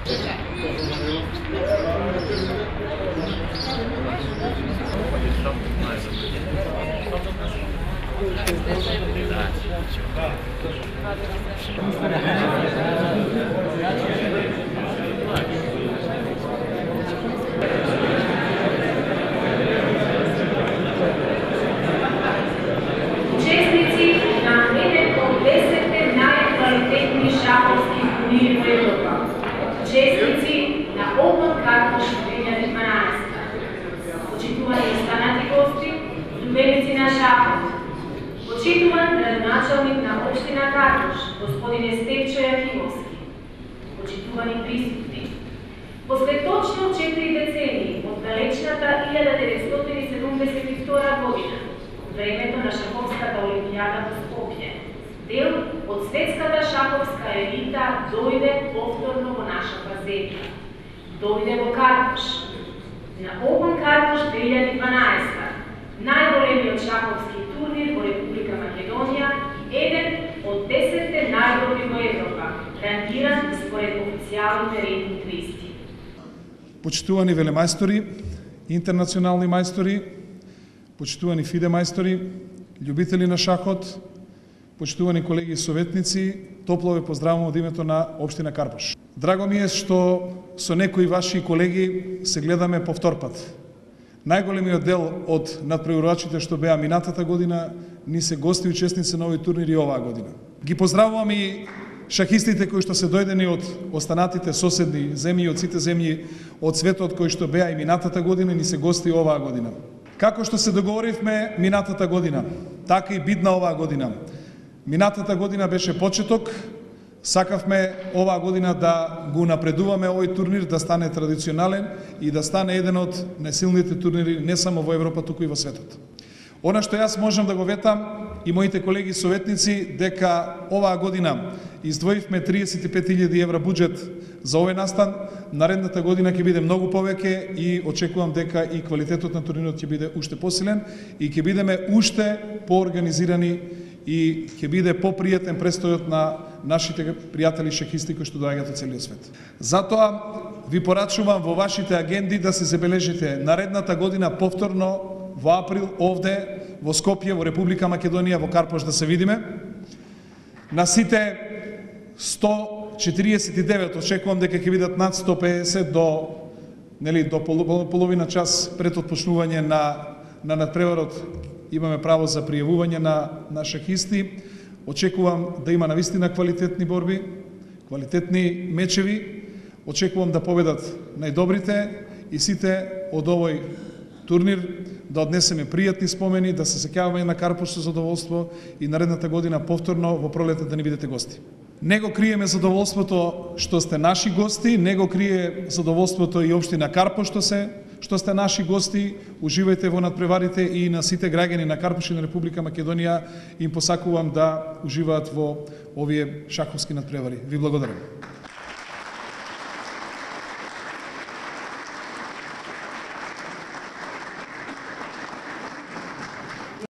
Учесници на еден од 10 најквалитетни шаховски турнири во Европа. Учесници на Open Karpoš 2012. Почитувани останати гости, љубеници на шахот. Почитуван градоначалник на општина Карпош, господин Стефчо Јакимовски. Почитувани присутни. После точно 4 децении од далечната 1972 година, времето на шаховската олимпијада во Скопје, дел од светската шаховска елита дојде повторно во нашата земја. Дојде во Карпош. На Open Karpoš 2012, најголемиот шаховски турнир во Република Македонија, еден од 10 најдобри во Европа, рангиран според официјалните рейтинг листи. Почитувани велемајстори, интернационални мајстори, почитувани фиде мајстори, љубители на шахот, почитувани колеги и советници, топло ве поздравувам од името на општина Карпош. Драго ми е што со некои ваши колеги се гледаме по втор пат. Најголемиот дел од надпреварувачите што беа минатата година ни се гости и учесници на овој турнир и оваа година. Ги поздравувам и шахистите кои што се дојдени од останатите соседни земји, од сите земји од светот кои што беа и минатата година ни се гости оваа година. Како што се договоривме минатата година, така и бидна оваа година. Минатата година беше почеток, сакавме оваа година да го напредуваме овој турнир, да стане традиционален и да стане еден од најсилните турнири не само во Европа, туку и во светот. Она што јас можам да го ветам и моите колеги советници, дека оваа година издвоивме 35.000 евра буџет за овој настан, наредната година ќе биде многу повеќе и очекувам дека и квалитетот на турнирот ќе биде уште посилен и ќе бидеме уште поорганизирани и ќе биде попријатен престојот на нашите пријатели шахисти кои што доаѓаат од целиот свет. Затоа ви порачувам во вашите агенди да се забележите наредната година повторно во април овде во Скопје, во Република Македонија, во Карпош да се видиме. На сите 149 очекувам дека ќе бидат над 150 до половина час пред отпочнување на надпреварот. Имаме право за пријавување на шахисти. Очекувам да има навистина квалитетни борби, квалитетни мечеви. Очекувам да победат најдобрите и сите од овој турнир да однесеме пријатни спомени, да се сеќаваме на Карпош со задоволство и наредната година повторно во пролета да ни бидете гости. Не го криеме задоволството што сте наши гости, не го крие задоволството и општина Карпош што сте наши гости. Уживајте во надпреварите и на сите граѓани на Карпош и на Република Македонија им посакувам да уживаат во овие шаховски надпревари. Ви благодарам.